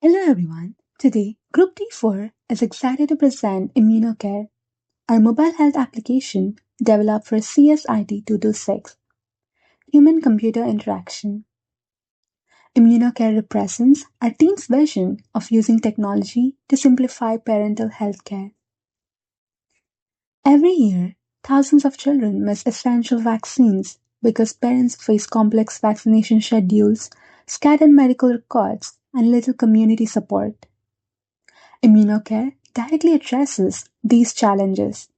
Hello everyone. Today, Group T4 is excited to present ImmunoCare, our mobile health application developed for CSIT 226, Human Computer Interaction. ImmunoCare represents our team's vision of using technology to simplify parental health care. Every year, thousands of children miss essential vaccines because parents face complex vaccination schedules, scattered medical records, and little community support. ImmunoCare directly addresses these challenges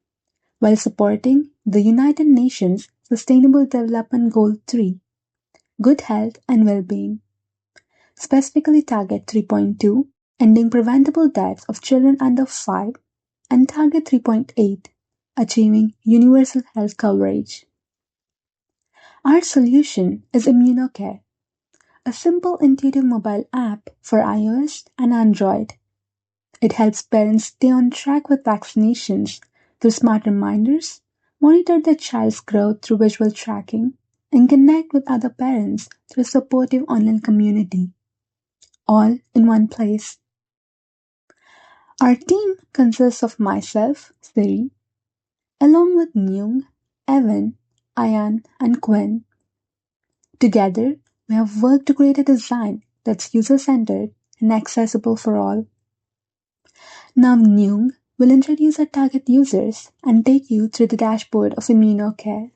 while supporting the United Nations Sustainable Development Goal 3, Good Health and Well-being, specifically Target 3.2, ending preventable deaths of children under 5, and Target 3.8, achieving universal health coverage. Our solution is ImmunoCare, a simple intuitive mobile app for iOS and Android. It helps parents stay on track with vaccinations through smart reminders, monitor their child's growth through visual tracking, and connect with other parents through a supportive online community, all in one place. Our team consists of myself, Siri, along with Nyung, Evan, Ayan, and Quinn. Together, we have worked to create a design that's user centered and accessible for all. Now Nyung will introduce our target users and take you through the dashboard of ImmunoCare.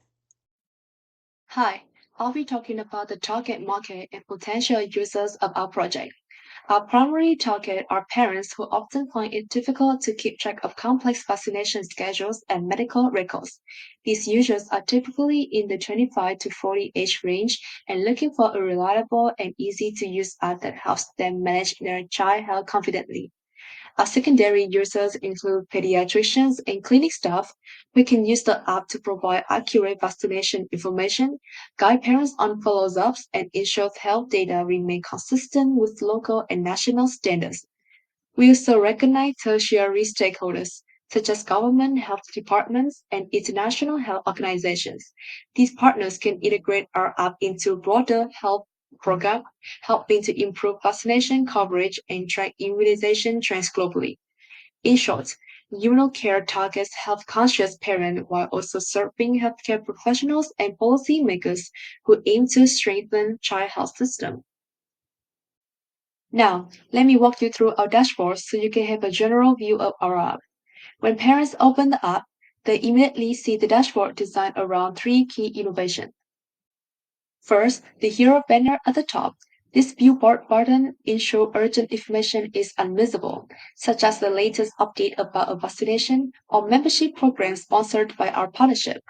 Hi, I'll be talking about the target market and potential users of our project. Our primary target are parents who often find it difficult to keep track of complex vaccination schedules and medical records. These users are typically in the 25 to 40 age range and looking for a reliable and easy to use app that helps them manage their child health confidently. Our secondary users include pediatricians and clinic staff who can use the app to provide accurate vaccination information, guide parents on follow-ups, and ensure health data remain consistent with local and national standards. We also recognize tertiary stakeholders, such as government health departments and international health organizations. These partners can integrate our app into broader health program, helping to improve vaccination coverage and track immunization trends globally. In short, ImmunoCare targets health-conscious parents while also serving healthcare professionals and policymakers who aim to strengthen child health system. Now, let me walk you through our dashboard so you can have a general view of our app. When parents open the app, they immediately see the dashboard designed around three key innovations. First, the hero banner at the top. This billboard button ensures urgent information is unmissable, such as the latest update about a vaccination or membership program sponsored by our partnership.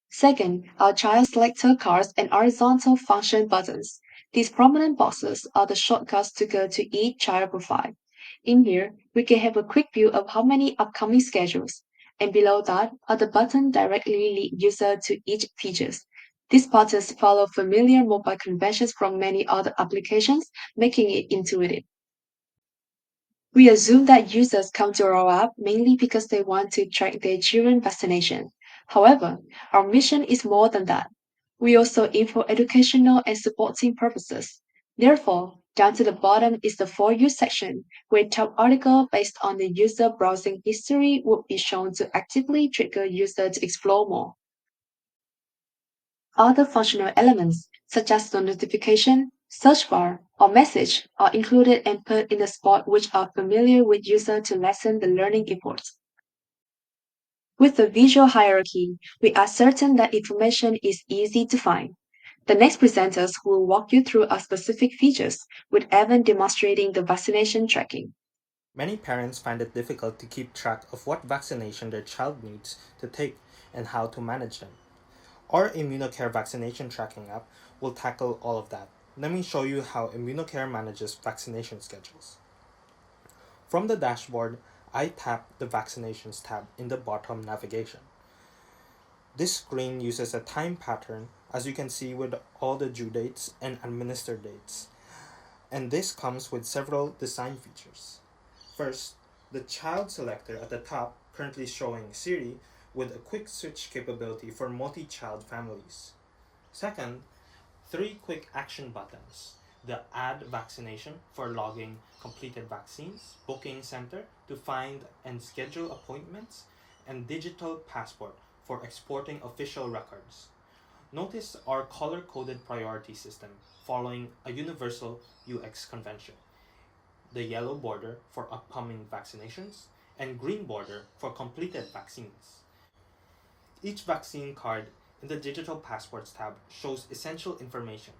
Second, our child selector cards and horizontal function buttons. These prominent boxes are the shortcuts to go to each child profile. In here, we can have a quick view of how many upcoming schedules, and below that are the buttons directly lead user to each features. These buttons follow familiar mobile conventions from many other applications, making it intuitive. We assume that users come to our app mainly because they want to track their children's vaccination. However, our mission is more than that. We also aim for educational and supporting purposes. Therefore, down to the bottom is the For You section, where top article based on the user browsing history would be shown to actively trigger user to explore more. Other functional elements, such as the notification, search bar, or message, are included and put in the spot which are familiar with user to lessen the learning efforts. With the visual hierarchy, we are certain that information is easy to find. The next presenters will walk you through our specific features, with Evan demonstrating the vaccination tracking. Many parents find it difficult to keep track of what vaccination their child needs to take and how to manage them. Our ImmunoCare vaccination tracking app will tackle all of that. Let me show you how ImmunoCare manages vaccination schedules. From the dashboard, I tap the Vaccinations tab in the bottom navigation. This screen uses a time pattern, as you can see, with all the due dates and administered dates. And this comes with several design features. First, the child selector at the top, currently showing Siri, with a quick switch capability for multi-child families. Second, three quick action buttons. the Add Vaccination for logging completed vaccines, Booking Center to find and schedule appointments, and Digital Passport for exporting official records. Notice our color coded priority system following a universal UX convention, the yellow border for upcoming vaccinations, and green border for completed vaccines. Each vaccine card in the Digital Passports tab shows essential information: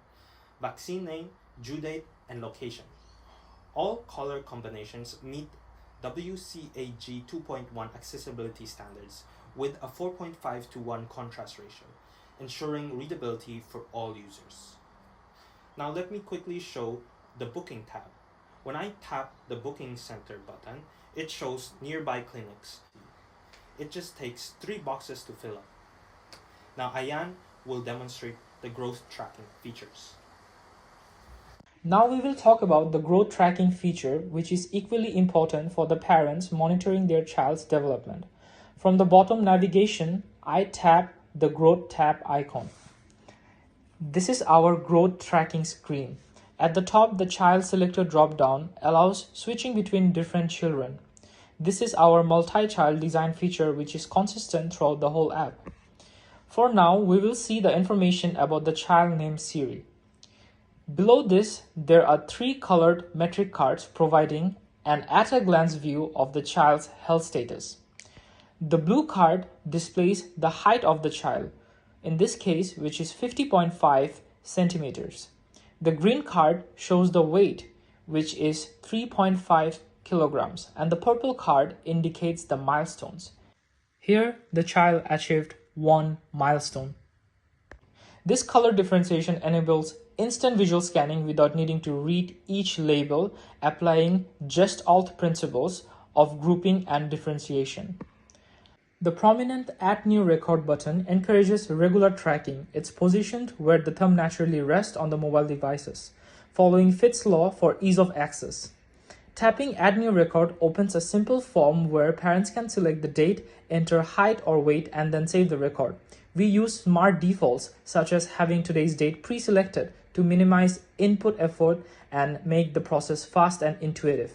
vaccine name, due date, and location. All color combinations meet WCAG 2.1 accessibility standards with a 4.5 to 1 contrast ratio, ensuring readability for all users. Now let me quickly show the booking tab. When I tap the booking center button, it shows nearby clinics. It just takes 3 boxes to fill up. Now Ayan will demonstrate the growth tracking features. Now we will talk about the growth tracking feature, which is equally important for the parents monitoring their child's development. From the bottom navigation, I tap the growth tab icon. This is our growth tracking screen. At the top, the child selector drop-down allows switching between different children. This is our multi-child design feature, which is consistent throughout the whole app. For now, we will see the information about the child named Siri. Below this, there are 3 colored metric cards providing an at-a-glance view of the child's health status. The blue card displays the height of the child, in this case, which is 50.5 centimeters. The green card shows the weight, which is 3.5 kilograms, and the purple card indicates the milestones. Here, the child achieved 1 milestone. This color differentiation enables instant visual scanning without needing to read each label, applying just alt principles of grouping and differentiation. The prominent Add New Record button encourages regular tracking. It's positioned where the thumb naturally rests on the mobile devices, following Fitt's law for ease of access. Tapping Add New Record opens a simple form where parents can select the date, enter height or weight, and then save the record. We use smart defaults, such as having today's date pre-selected, to minimize input effort and make the process fast and intuitive.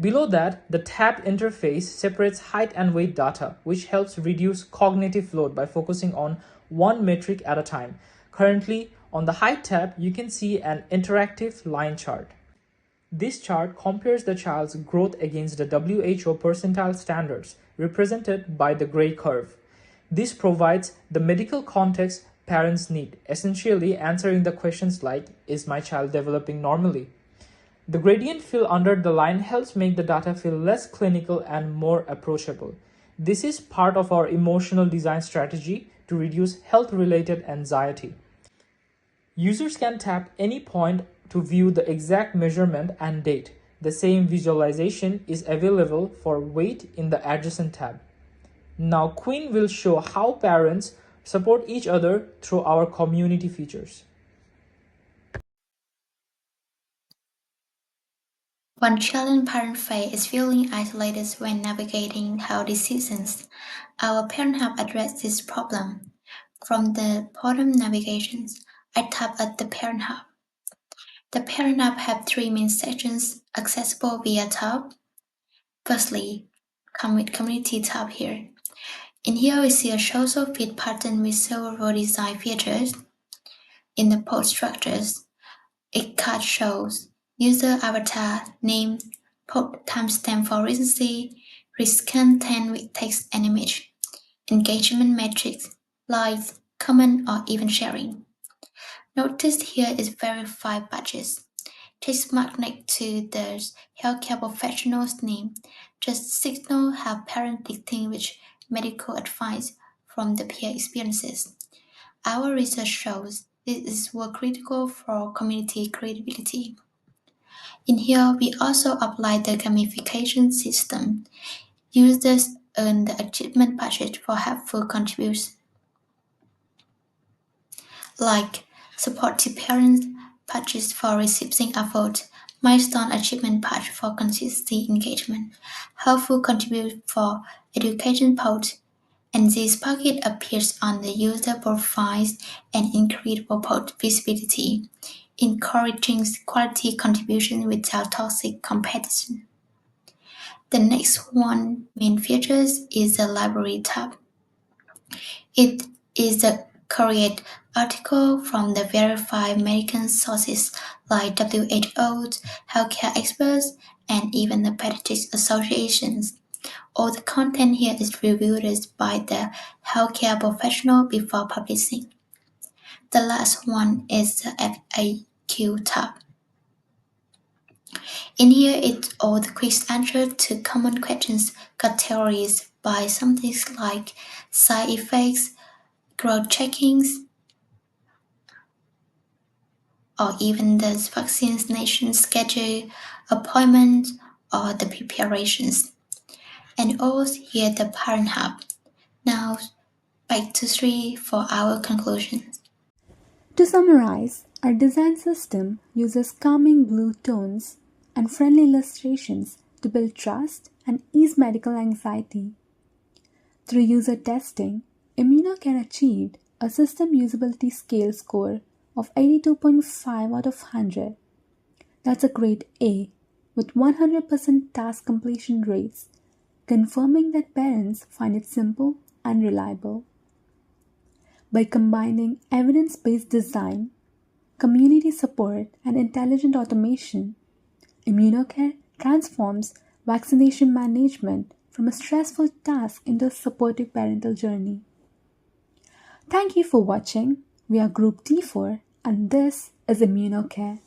Below that, the tab interface separates height and weight data, which helps reduce cognitive load by focusing on one metric at a time. Currently, on the height tab, you can see an interactive line chart. This chart compares the child's growth against the WHO percentile standards, represented by the gray curve. This provides the medical context parents need, essentially answering the questions like, is my child developing normally? The gradient fill under the line helps make the data feel less clinical and more approachable. This is part of our emotional design strategy to reduce health-related anxiety. Users can tap any point to view the exact measurement and date. The same visualization is available for weight in the adjacent tab. Now Quinn will show how parents support each other through our community features. One challenge parent face is feeling isolated when navigating health decisions. Our parent hub addressed this problem. From the bottom navigations, I tap at the parent hub. The parent hub has 3 main sections accessible via tab. Firstly, come with community tab here. In here we see a social feed pattern with several design features. In the post structures, a card shows user avatar, name, post timestamp for recency, risk content with text and image, engagement metrics, likes, comment, or even sharing. Notice here is verified badges. Text mark next to the healthcare professional's name just signal how parents distinguish medical advice from the peer experiences. Our research shows this is work critical for community credibility. In here, we also apply the gamification system. Users earn the achievement badge for helpful contributions, like supportive parents badges for receiving effort, milestone achievement badge for consistency engagement, helpful contribute for education post, and this bucket appears on the user profiles and increase post visibility. encouraging quality contribution without toxic competition. The next one main features is the library tab. It is a curated article from the verified medical sources like WHO, healthcare experts, and even the pediatric associations. All the content here is reviewed by the healthcare professional before publishing. The last one is the FAQ tab. In here, it's all the quick answers to common questions categories by something like side effects, growth checkings, or even the vaccination schedule, appointments, or the preparations. And also here the parent hub. Now back to Sri for our conclusion. To summarize, our design system uses calming blue tones and friendly illustrations to build trust and ease medical anxiety. Through user testing, ImmunoCare achieved a system usability scale score of 82.5 out of 100. That's a grade A with 100% task completion rates, confirming that parents find it simple and reliable. By combining evidence based design, community support, and intelligent automation, ImmunoCare transforms vaccination management from a stressful task into a supportive parental journey. Thank you for watching. We are Group T4 and this is ImmunoCare.